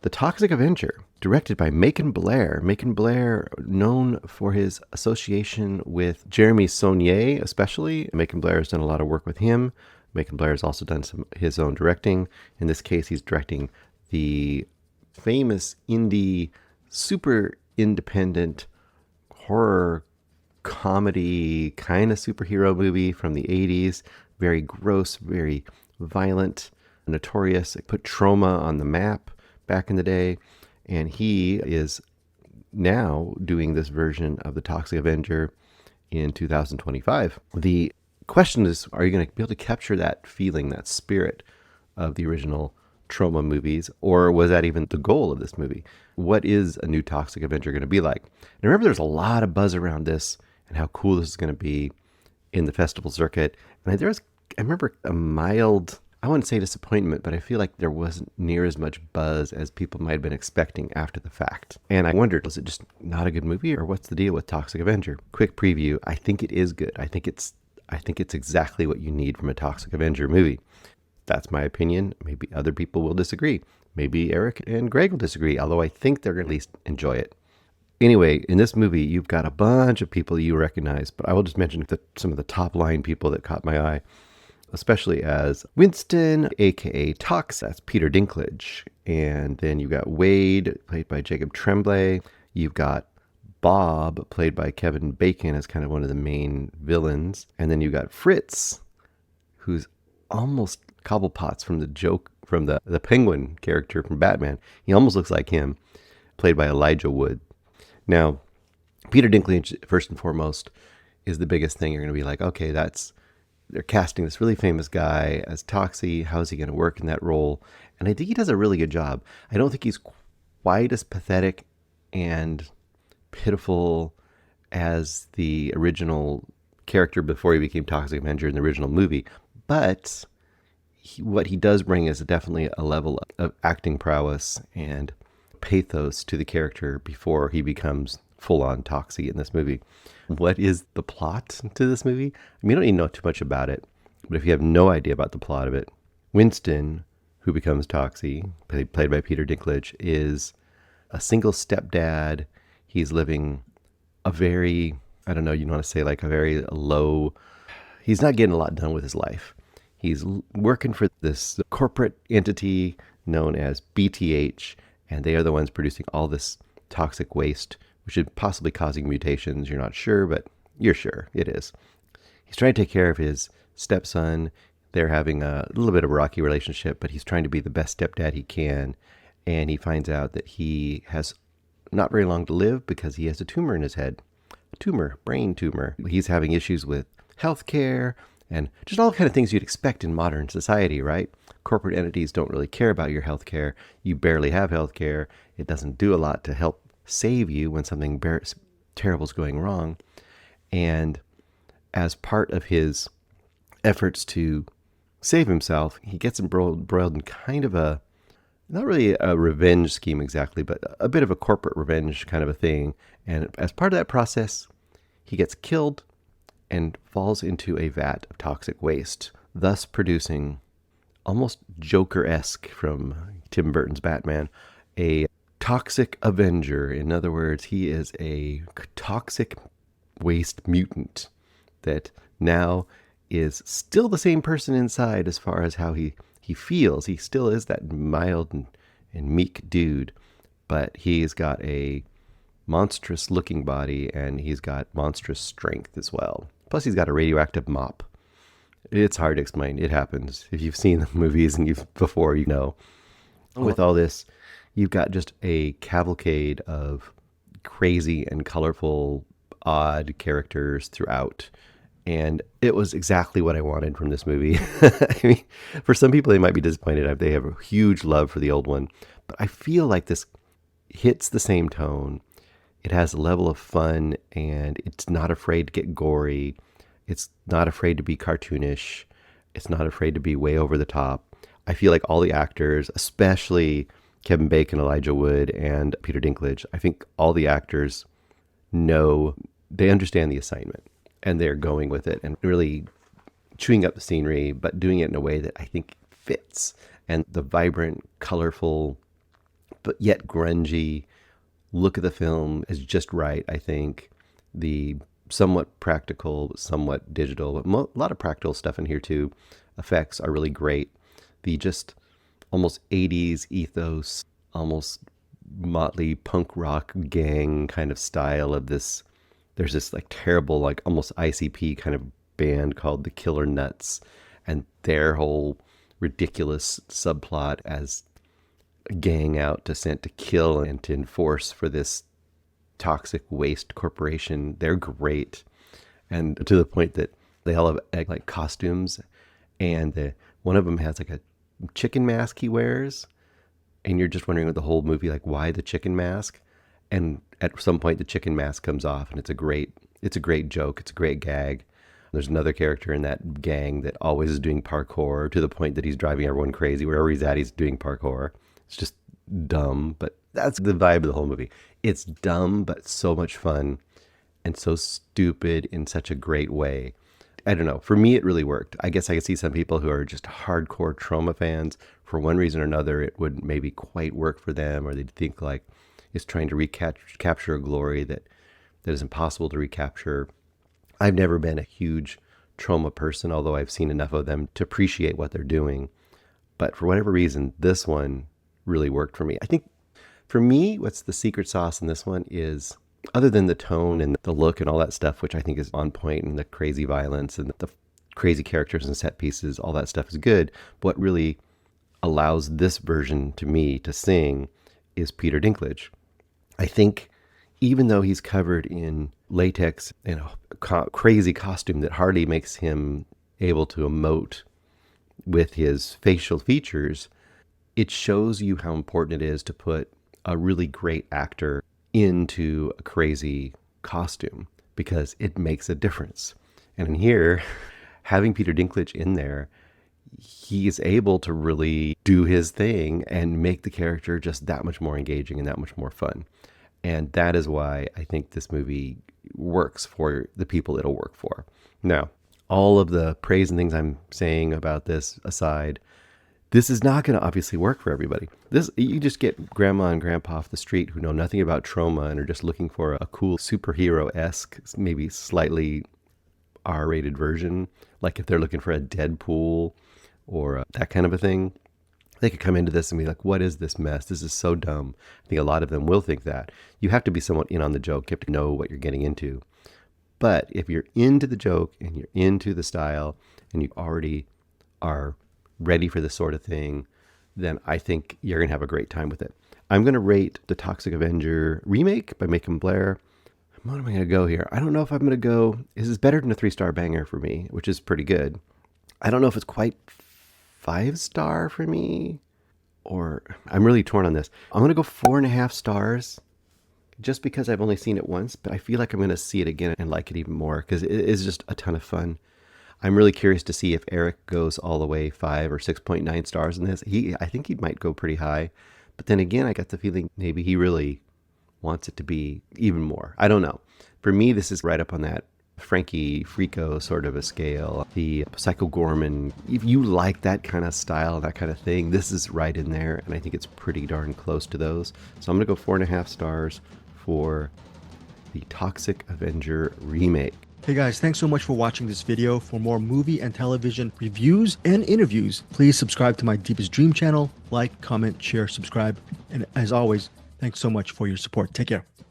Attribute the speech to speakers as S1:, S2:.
S1: The Toxic Avenger, directed by Macon Blair. Macon Blair, known for his association with Jeremy Saulnier, especially. Macon Blair has done a lot of work with him. Macon Blair has also done his own directing. In this case, he's directing the famous indie, super independent horror comedy kind of superhero movie from the 80s. Very gross, very violent, notorious. It put trauma on the map back in the day. And he is now doing this version of the Toxic Avenger in 2025. The question is, are you going to be able to capture that feeling, that spirit of the original trauma movies, or was that even the goal of this movie? What is a new Toxic Avenger going to be like? And remember, there's a lot of buzz around this and how cool this is going to be in the festival circuit. And I remember a mild, I wouldn't say disappointment, but I feel like there wasn't near as much buzz as people might have been expecting after the fact. And I wondered, was it just not a good movie, or what's the deal with Toxic Avenger? Quick preview. I think it is good. I think it's exactly what you need from a Toxic Avenger movie. That's my opinion. Maybe other people will disagree. Maybe Eric and Greg will disagree, although I think they're going to at least enjoy it. Anyway, in this movie, you've got a bunch of people you recognize, but I will just mention some of the top line people that caught my eye, especially as Winston, a.k.a. Tox. That's Peter Dinklage. And then you've got Wade, played by Jacob Tremblay. You've got Bob, played by Kevin Bacon, as kind of one of the main villains. And then you've got Fritz, who's almost Cobblepot's from the Penguin character from Batman. He almost looks like him, played by Elijah Wood. Now, Peter Dinklage, first and foremost, is the biggest thing. You're going to be like, okay, they're casting this really famous guy as Toxie. How's he going to work in that role? And I think he does a really good job. I don't think he's quite as pathetic and pitiful as the original character before he became Toxic Avenger in the original movie. But what he does bring is definitely a level of acting prowess and pathos to the character before he becomes full-on Toxie in this movie. What is the plot to this movie? I mean, you don't need to know too much about it, but if you have no idea about the plot of it, Winston, who becomes Toxie, played by Peter Dinklage, is a single stepdad. He's living a very, I don't know, you want to say like a very low, he's not getting a lot done with his life. He's working for this corporate entity known as BTH, and they are the ones producing all this toxic waste, which is possibly causing mutations. You're not sure, but you're sure it is. He's trying to take care of his stepson. They're having a little bit of a rocky relationship, but he's trying to be the best stepdad he can. And he finds out that he has not very long to live because he has a tumor in his head. A tumor, brain tumor. He's having issues with healthcare and just all the kind of things you'd expect in modern society, right? Corporate entities don't really care about your healthcare. You barely have healthcare. It doesn't do a lot to help save you when something terrible is going wrong. And as part of his efforts to save himself, he gets embroiled in kind of a, not really a revenge scheme exactly, but a bit of a corporate revenge kind of a thing. And as part of that process, he gets killed and falls into a vat of toxic waste, thus producing, almost Joker-esque from Tim Burton's Batman, a Toxic Avenger. In other words, he is a toxic waste mutant that now is still the same person inside as far as how he feels. He still is that mild and meek dude, but he's got a monstrous looking body and he's got monstrous strength as well. Plus he's got a radioactive mop. It's hard to explain. It happens. If you've seen the movies and before, you know. With all this, you've got just a cavalcade of crazy and colorful, odd characters throughout. And it was exactly what I wanted from this movie. I mean, for some people, they might be disappointed. They have a huge love for the old one. But I feel like this hits the same tone. It has a level of fun, and it's not afraid to get gory. It's not afraid to be cartoonish. It's not afraid to be way over the top. I feel like all the actors, especially Kevin Bacon, Elijah Wood, and Peter Dinklage, I think all the actors they understand the assignment. And they're going with it and really chewing up the scenery, but doing it in a way that I think fits. And the vibrant, colorful but yet grungy look of the film is just right, I think. The somewhat practical, somewhat digital, but a lot of practical stuff in here too. Effects are really great. The just almost 80s ethos, almost motley punk rock gang kind of style of this. There's this like terrible, like almost ICP kind of band called the Killer Nuts, and their whole ridiculous subplot as a gang out to sent to kill and to enforce for this toxic waste corporation. They're great, and to the point that they all have like costumes, and one of them has like a chicken mask he wears, and you're just wondering with the whole movie like why the chicken mask, and at some point the chicken mask comes off, and it's a great joke, it's a great gag. There's another character in that gang that always is doing parkour to the point that he's driving everyone crazy. Wherever he's at, he's doing parkour. It's just dumb, but that's the vibe of the whole movie. It's dumb, but so much fun and so stupid in such a great way. I don't know. For me, it really worked. I guess I could see some people who are just hardcore trauma fans. For one reason or another, it wouldn't maybe quite work for them, or they'd think like it's trying to recapture a glory that is impossible to recapture. I've never been a huge trauma person, although I've seen enough of them to appreciate what they're doing. But for whatever reason, this one really worked for me. I think for me, what's the secret sauce in this one is, other than the tone and the look and all that stuff, which I think is on point, and the crazy violence and the crazy characters and set pieces, all that stuff is good. What really allows this version to me to sing is Peter Dinklage. I think even though he's covered in latex and a crazy costume that hardly makes him able to emote with his facial features, it shows you how important it is to put a really great actor into a crazy costume, because it makes a difference. And in here, having Peter Dinklage in there, he is able to really do his thing and make the character just that much more engaging and that much more fun. And that is why I think this movie works for the people it'll work for. Now, all of the praise and things I'm saying about this aside, this is not going to obviously work for everybody. You just get grandma and grandpa off the street who know nothing about trauma and are just looking for a cool superhero-esque, maybe slightly R-rated version. Like if they're looking for a Deadpool or that kind of a thing, they could come into this and be like, what is this mess? This is so dumb. I think a lot of them will think that. You have to be somewhat in on the joke. You have to know what you're getting into. But if you're into the joke and you're into the style and you already are ready for this sort of thing, then I think you're going to have a great time with it. I'm going to rate the Toxic Avenger remake by Macon Blair. What am I going to go here? I don't know if I'm going to go... This is better than a 3-star banger for me, which is pretty good. I don't know if it's quite 5-star for me, or I'm really torn on this. I'm going to go 4.5 stars just because I've only seen it once, but I feel like I'm going to see it again and like it even more because it is just a ton of fun. I'm really curious to see if Eric goes all the way 5 or 6.9 stars in this. I think he might go pretty high, but then again, I got the feeling maybe he really wants it to be even more. I don't know. For me, this is right up on that Frankie Frico sort of a scale. The Psycho Gorman, if you like that kind of style, that kind of thing, this is right in there, and I think it's pretty darn close to those. So I'm going to go 4.5 stars for the Toxic Avenger remake.
S2: Hey guys, thanks so much for watching this video. For more movie and television reviews and interviews, please subscribe to my Deepest Dream channel. Like, comment, share, subscribe. And as always, thanks so much for your support. Take care.